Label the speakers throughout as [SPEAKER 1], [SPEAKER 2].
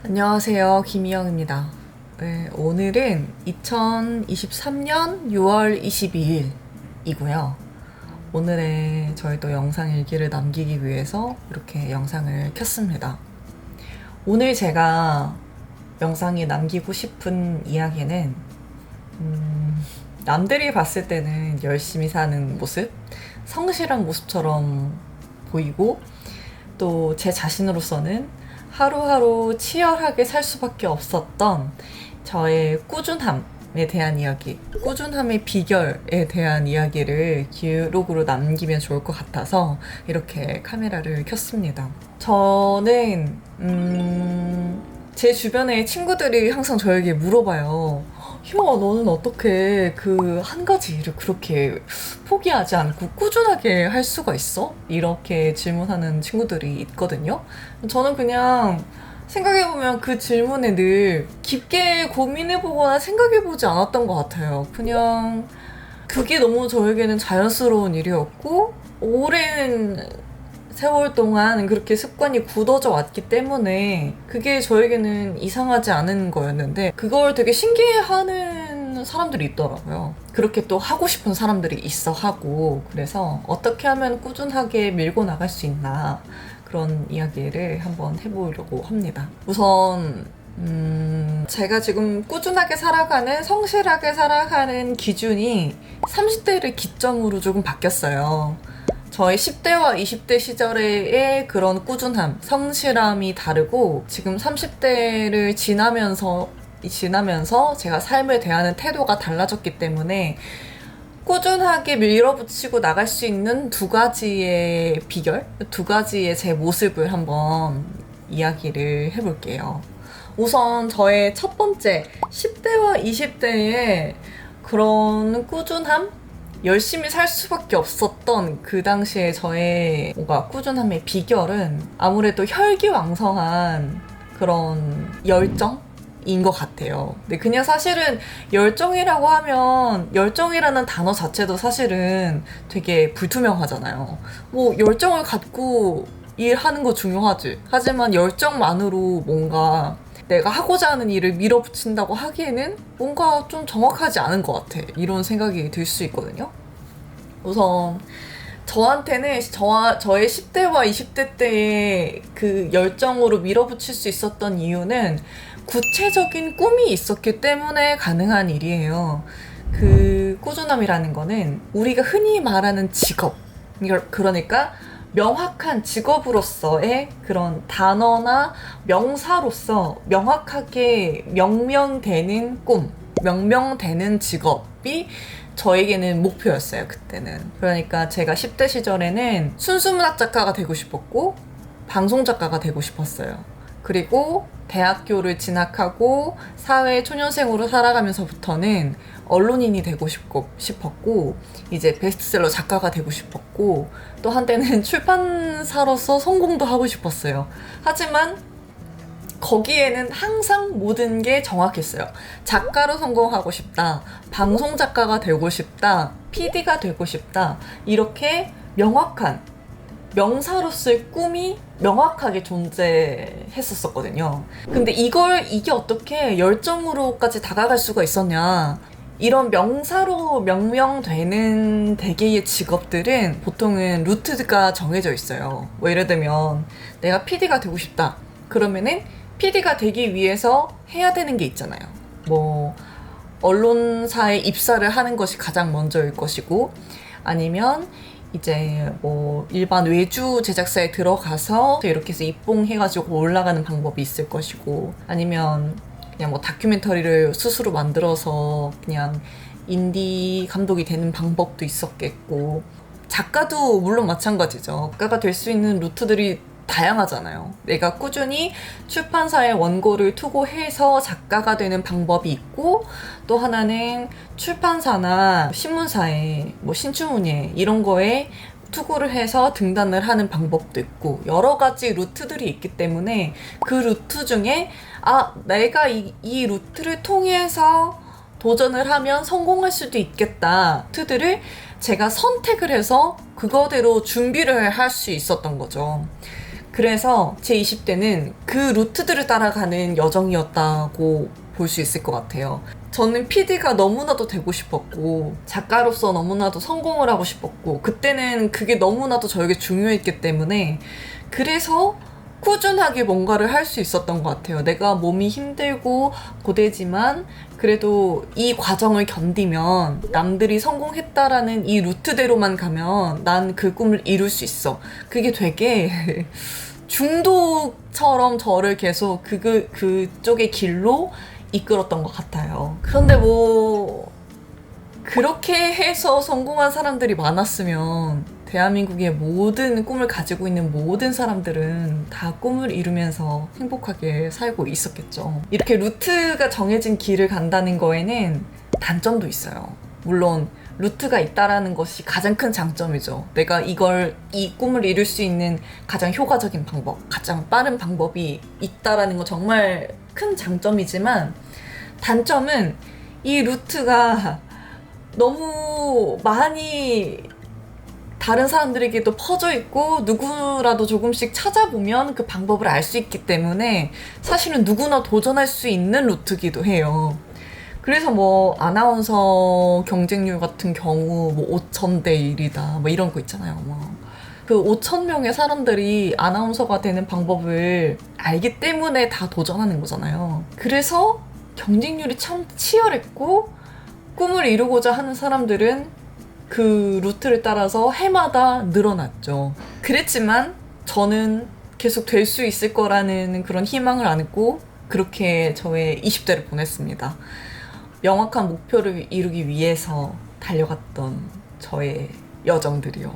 [SPEAKER 1] 안녕하세요. 김희영입니다. 네, 오늘은 2023년 6월 22일이고요. 오늘의 저희 또 영상 일기를 남기기 위해서 이렇게 영상을 켰습니다. 오늘 제가 영상에 남기고 싶은 이야기는 남들이 봤을 때는 열심히 사는 모습, 성실한 모습처럼 보이고 또 제 자신으로서는 하루하루 치열하게 살 수밖에 없었던 저의 꾸준함에 대한 이야기, 꾸준함의 비결에 대한 이야기를 기록으로 남기면 좋을 것 같아서 이렇게 카메라를 켰습니다. 저는 제 주변의 친구들이 항상 저에게 물어봐요. 희영아, 너는 어떻게 그 한 가지 일을 그렇게 포기하지 않고 꾸준하게 할 수가 있어? 이렇게 질문하는 친구들이 있거든요. 저는 그냥 생각해보면 그 질문에 늘 깊게 고민해보거나 생각해보지 않았던 것 같아요. 그냥 그게 너무 저에게는 자연스러운 일이었고, 오랜 세월 동안 그렇게 습관이 굳어져 왔기 때문에 그게 저에게는 이상하지 않은 거였는데, 그걸 되게 신기해하는 사람들이 있더라고요. 그렇게 또 하고 싶은 사람들이 있어 하고, 그래서 어떻게 하면 꾸준하게 밀고 나갈 수 있나, 그런 이야기를 한번 해보려고 합니다. 우선 제가 지금 꾸준하게 살아가는, 성실하게 살아가는 기준이 30대를 기점으로 조금 바뀌었어요. 저의 10대와 20대 시절의 그런 꾸준함, 성실함이 다르고, 지금 30대를 지나면서 제가 삶을 대하는 태도가 달라졌기 때문에 꾸준하게 밀어붙이고 나갈 수 있는 두 가지의 비결, 두 가지의 제 모습을 한번 이야기를 해볼게요. 우선 저의 첫 번째 10대와 20대의 그런 꾸준함? 열심히 살 수밖에 없었던 그 당시에 저의 뭔가 꾸준함의 비결은 아무래도 혈기왕성한 그런 열정인 것 같아요. 근데 그냥 사실은 열정이라고 하면, 열정이라는 단어 자체도 사실은 되게 불투명하잖아요. 뭐 열정을 갖고 일하는 거 중요하지. 하지만 열정만으로 뭔가 내가 하고자 하는 일을 밀어붙인다고 하기에는 뭔가 좀 정확하지 않은 것 같아. 이런 생각이 들 수 있거든요. 우선 저한테는 저의 10대와 20대 때의 그 열정으로 밀어붙일 수 있었던 이유는 구체적인 꿈이 있었기 때문에 가능한 일이에요. 그 꾸준함이라는 거는 우리가 흔히 말하는 직업, 그러니까 명확한 직업으로서의 그런 단어나 명사로서 명확하게 명명되는 꿈, 명명되는 직업이 저에게는 목표였어요, 그때는. 그러니까 제가 10대 시절에는 순수문학 작가가 되고 싶었고, 방송 작가가 되고 싶었어요. 그리고 대학교를 진학하고 사회 초년생으로 살아가면서부터는 언론인이 되고 싶었고, 이제 베스트셀러 작가가 되고 싶었고, 또 한때는 출판사로서 성공도 하고 싶었어요. 하지만 거기에는 항상 모든 게 정확했어요. 작가로 성공하고 싶다, 방송 작가가 되고 싶다, PD가 되고 싶다, 이렇게 명확한 명사로서의 꿈이 명확하게 존재했었거든요. 근데 이게 어떻게 열정으로까지 다가갈 수가 있었냐. 이런 명사로 명명되는 대개의 직업들은 보통은 루트가 정해져 있어요. 뭐 예를 들면 내가 PD가 되고 싶다. 그러면은 PD가 되기 위해서 해야 되는 게 있잖아요. 뭐 언론사에 입사를 하는 것이 가장 먼저일 것이고, 아니면 이제 뭐 일반 외주 제작사에 들어가서 이렇게 해서 입봉해가지고 올라가는 방법이 있을 것이고, 아니면 그냥 뭐 다큐멘터리를 스스로 만들어서 그냥 인디 감독이 되는 방법도 있었겠고, 작가도 물론 마찬가지죠. 작가가 될 수 있는 루트들이 다양하잖아요. 내가 꾸준히 출판사에 원고를 투고해서 작가가 되는 방법이 있고, 또 하나는 출판사나 신문사에 뭐 신춘문예 이런 거에 투고를 해서 등단을 하는 방법도 있고, 여러 가지 루트들이 있기 때문에 그 루트 중에 내가 이 루트를 통해서 도전을 하면 성공할 수도 있겠다 루트들을 제가 선택을 해서 그거대로 준비를 할 수 있었던 거죠. 그래서 제 20대는 그 루트들을 따라가는 여정이었다고 볼 수 있을 것 같아요. 저는 PD가 너무나도 되고 싶었고 작가로서 너무나도 성공을 하고 싶었고 그때는 그게 너무나도 저에게 중요했기 때문에 그래서 꾸준하게 뭔가를 할 수 있었던 것 같아요. 내가 몸이 힘들고 고되지만 그래도 이 과정을 견디면 남들이 성공했다라는 이 루트대로만 가면 난 그 꿈을 이룰 수 있어. 그게 되게 중독처럼 저를 계속 그쪽의 길로 이끌었던 것 같아요. 그런데 뭐 그렇게 해서 성공한 사람들이 많았으면 대한민국의 모든 꿈을 가지고 있는 모든 사람들은 다 꿈을 이루면서 행복하게 살고 있었겠죠. 이렇게 루트가 정해진 길을 간다는 거에는 단점도 있어요. 물론 루트가 있다라는 것이 가장 큰 장점이죠. 내가 이 꿈을 이룰 수 있는 가장 효과적인 방법, 가장 빠른 방법이 있다라는 건 정말 큰 장점이지만 단점은 이 루트가 너무 많이 다른 사람들에게도 퍼져 있고 누구라도 조금씩 찾아보면 그 방법을 알 수 있기 때문에 사실은 누구나 도전할 수 있는 루트기도 해요. 그래서 뭐 아나운서 경쟁률 같은 경우 뭐 5,000대 1이다 뭐 이런 거 있잖아요. 그 5,000명의 사람들이 아나운서가 되는 방법을 알기 때문에 다 도전하는 거잖아요. 그래서 경쟁률이 참 치열했고 꿈을 이루고자 하는 사람들은 그 루트를 따라서 해마다 늘어났죠. 그랬지만 저는 계속 될 수 있을 거라는 그런 희망을 안고 그렇게 저의 20대를 보냈습니다. 명확한 목표를 이루기 위해서 달려갔던 저의 여정들이요.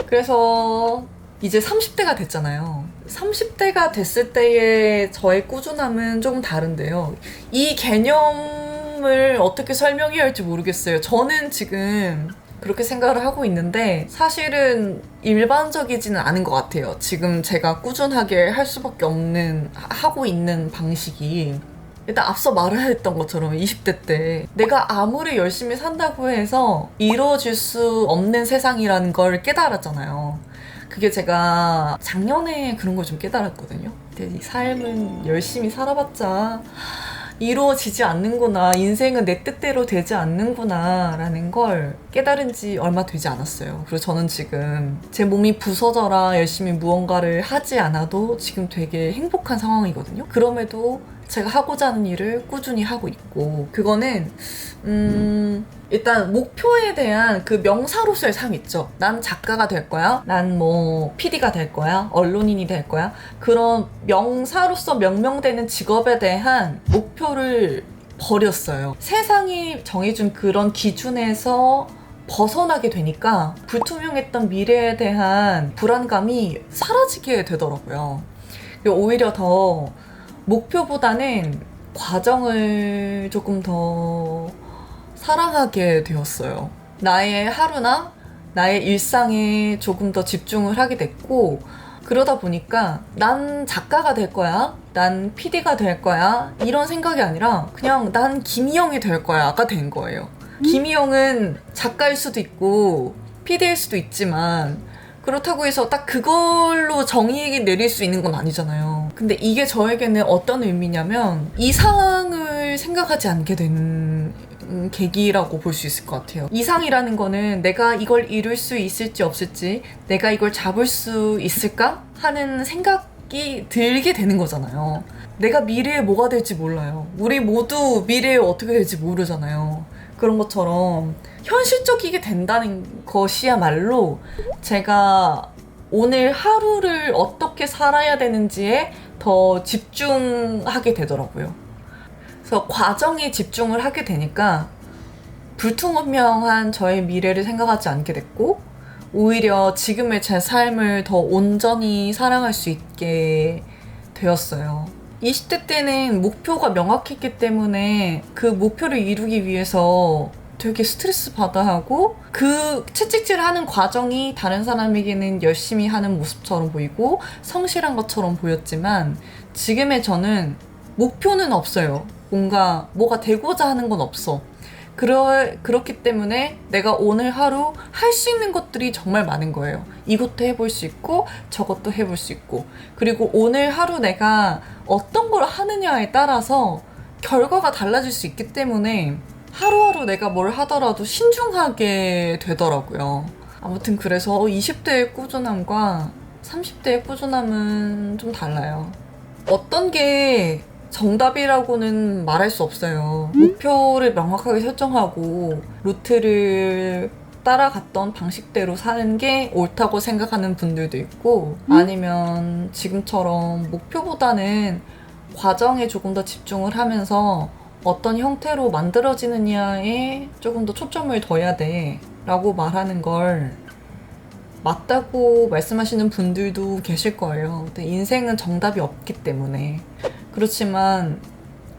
[SPEAKER 1] 그래서 이제 30대가 됐잖아요. 30대가 됐을 때의 저의 꾸준함은 조금 다른데요. 이 개념을 어떻게 설명해야 할지 모르겠어요. 저는 지금 그렇게 생각을 하고 있는데 사실은 일반적이지는 않은 것 같아요. 지금 제가 꾸준하게 할 수밖에 없는, 하고 있는 방식이 일단 앞서 말을 했던 것처럼 20대 때 내가 아무리 열심히 산다고 해서 이루어질 수 없는 세상이라는 걸 깨달았잖아요. 그게 제가 작년에 그런 걸 좀 깨달았거든요. 근데 이 삶은 열심히 살아봤자 이루어지지 않는구나, 인생은 내 뜻대로 되지 않는구나 라는 걸 깨달은 지 얼마 되지 않았어요. 그리고 저는 지금 제 몸이 부서져라 열심히 무언가를 하지 않아도 지금 되게 행복한 상황이거든요. 그럼에도 제가 하고자 하는 일을 꾸준히 하고 있고 그거는 일단 목표에 대한 그 명사로서의 삶 있죠. 난 작가가 될 거야. 난 뭐 PD가 될 거야. 언론인이 될 거야. 그런 명사로서 명명되는 직업에 대한 목표를 버렸어요. 세상이 정해준 그런 기준에서 벗어나게 되니까 불투명했던 미래에 대한 불안감이 사라지게 되더라고요. 오히려 더 목표보다는 과정을 조금 더 사랑하게 되었어요. 나의 하루나 나의 일상에 조금 더 집중을 하게 됐고 그러다 보니까 난 작가가 될 거야, 난 PD가 될 거야 이런 생각이 아니라 그냥 난 김희영이 될 거야가 된 거예요. 김희영은 작가일 수도 있고 PD일 수도 있지만 그렇다고 해서 딱 그걸로 정의 내릴 수 있는 건 아니잖아요. 근데 이게 저에게는 어떤 의미냐면 이상을 생각하지 않게 된 계기라고 볼 수 있을 것 같아요. 이상이라는 거는 내가 이걸 이룰 수 있을지 없을지, 내가 이걸 잡을 수 있을까 하는 생각이 들게 되는 거잖아요. 내가 미래에 뭐가 될지 몰라요. 우리 모두 미래에 어떻게 될지 모르잖아요. 그런 것처럼 현실적이게 된다는 것이야말로 제가 오늘 하루를 어떻게 살아야 되는지에 더 집중하게 되더라고요. 그래서 과정에 집중을 하게 되니까 불투명한 저의 미래를 생각하지 않게 됐고 오히려 지금의 제 삶을 더 온전히 사랑할 수 있게 되었어요. 20대 때는 목표가 명확했기 때문에 그 목표를 이루기 위해서 되게 스트레스 받아 하고 그 채찍질을 하는 과정이 다른 사람에게는 열심히 하는 모습처럼 보이고 성실한 것처럼 보였지만 지금의 저는 목표는 없어요. 뭐가 되고자 하는 건 없어. 그렇기 때문에 내가 오늘 하루 할 수 있는 것들이 정말 많은 거예요. 이것도 해볼 수 있고 저것도 해볼 수 있고, 그리고 오늘 하루 내가 어떤 걸 하느냐에 따라서 결과가 달라질 수 있기 때문에 하루하루 내가 뭘 하더라도 신중하게 되더라고요. 아무튼 그래서 20대의 꾸준함과 30대의 꾸준함은 좀 달라요. 어떤 게 정답이라고는 말할 수 없어요. 목표를 명확하게 설정하고 루트를 따라갔던 방식대로 사는 게 옳다고 생각하는 분들도 있고, 아니면 지금처럼 목표보다는 과정에 조금 더 집중을 하면서 어떤 형태로 만들어지느냐에 조금 더 초점을 둬야 돼 라고 말하는 걸 맞다고 말씀하시는 분들도 계실 거예요. 근데 인생은 정답이 없기 때문에. 그렇지만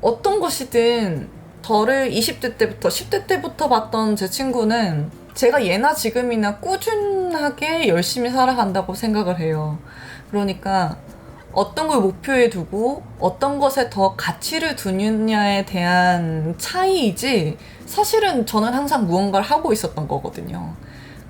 [SPEAKER 1] 어떤 것이든 저를 20대 때부터 10대 때부터 봤던 제 친구는 제가 예나 지금이나 꾸준하게 열심히 살아간다고 생각을 해요. 그러니까 어떤 걸 목표에 두고 어떤 것에 더 가치를 두느냐에 대한 차이이지, 사실은 저는 항상 무언가를 하고 있었던 거거든요.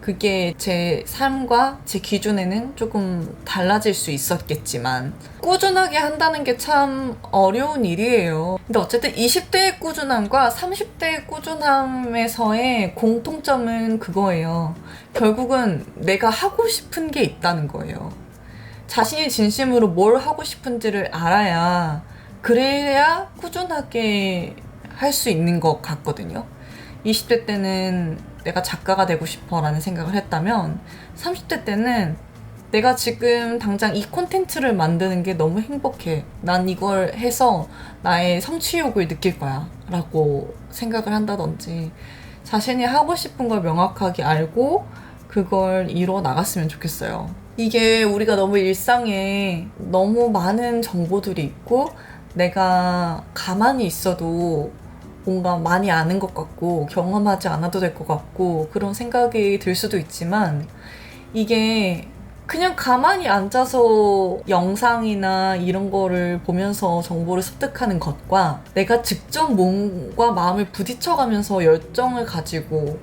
[SPEAKER 1] 그게 제 삶과 제 기준에는 조금 달라질 수 있었겠지만 꾸준하게 한다는 게 참 어려운 일이에요. 근데 어쨌든 20대의 꾸준함과 30대의 꾸준함에서의 공통점은 그거예요. 결국은 내가 하고 싶은 게 있다는 거예요. 자신이 진심으로 뭘 하고 싶은지를 알아야, 그래야 꾸준하게 할 수 있는 것 같거든요. 20대 때는 내가 작가가 되고 싶어 라는 생각을 했다면 30대 때는 내가 지금 당장 이 콘텐츠를 만드는 게 너무 행복해, 난 이걸 해서 나의 성취욕을 느낄 거야 라고 생각을 한다든지, 자신이 하고 싶은 걸 명확하게 알고 그걸 이뤄 나갔으면 좋겠어요. 이게 우리가 너무 일상에 너무 많은 정보들이 있고 내가 가만히 있어도 뭔가 많이 아는 것 같고 경험하지 않아도 될 것 같고 그런 생각이 들 수도 있지만, 이게 그냥 가만히 앉아서 영상이나 이런 거를 보면서 정보를 습득하는 것과 내가 직접 몸과 마음을 부딪혀가면서 열정을 가지고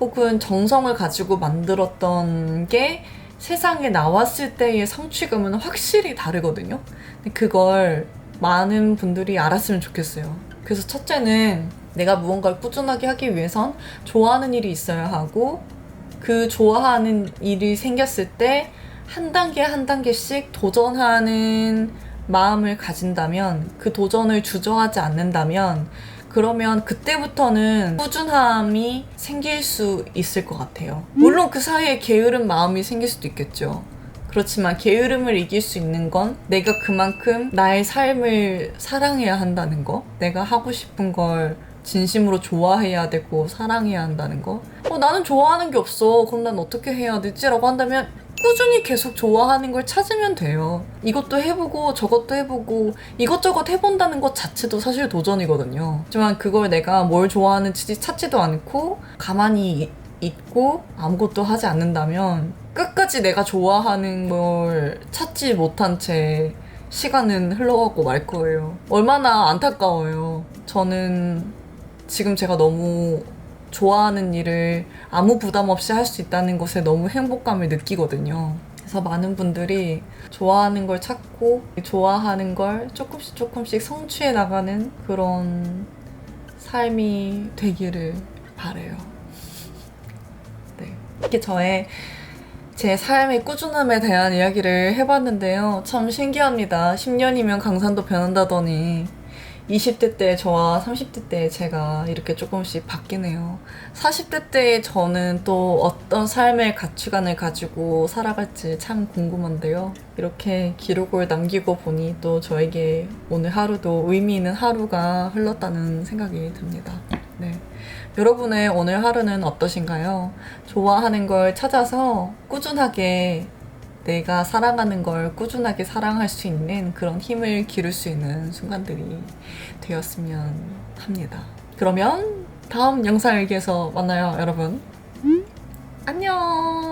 [SPEAKER 1] 혹은 정성을 가지고 만들었던 게 세상에 나왔을 때의 성취감은 확실히 다르거든요. 근데 그걸 많은 분들이 알았으면 좋겠어요. 그래서 첫째는 내가 무언가를 꾸준하게 하기 위해선 좋아하는 일이 있어야 하고, 그 좋아하는 일이 생겼을 때 한 단계 한 단계씩 도전하는 마음을 가진다면, 그 도전을 주저하지 않는다면, 그러면 그때부터는 꾸준함이 생길 수 있을 것 같아요. 물론 그 사이에 게으른 마음이 생길 수도 있겠죠. 그렇지만 게으름을 이길 수 있는 건 내가 그만큼 나의 삶을 사랑해야 한다는 거, 내가 하고 싶은 걸 진심으로 좋아해야 되고 사랑해야 한다는 거. 나는 좋아하는 게 없어, 그럼 난 어떻게 해야 되지? 라고 한다면 꾸준히 계속 좋아하는 걸 찾으면 돼요. 이것도 해보고 저것도 해보고 이것저것 해본다는 것 자체도 사실 도전이거든요. 하지만 그걸 내가 뭘 좋아하는지 찾지도 않고 가만히 있고 아무것도 하지 않는다면 끝까지 내가 좋아하는 걸 찾지 못한 채 시간은 흘러가고 말 거예요. 얼마나 안타까워요. 저는 지금 제가 너무 좋아하는 일을 아무 부담 없이 할 수 있다는 것에 너무 행복감을 느끼거든요. 그래서 많은 분들이 좋아하는 걸 찾고 좋아하는 걸 조금씩 성취해 나가는 그런 삶이 되기를 바라요. 네. 이게 제 삶의 꾸준함에 대한 이야기를 해봤는데요. 참 신기합니다. 10년이면 강산도 변한다더니 20대 때 저와 30대 때 제가 이렇게 조금씩 바뀌네요. 40대 때 저는 또 어떤 삶의 가치관을 가지고 살아갈지 참 궁금한데요. 이렇게 기록을 남기고 보니 또 저에게 오늘 하루도 의미 있는 하루가 흘렀다는 생각이 듭니다. 네. 여러분의 오늘 하루는 어떠신가요? 좋아하는 걸 찾아서 꾸준하게 내가 사랑하는 걸 꾸준하게 사랑할 수 있는 그런 힘을 기를 수 있는 순간들이 되었으면 합니다. 그러면 다음 영상에서 만나요, 여러분. 안녕.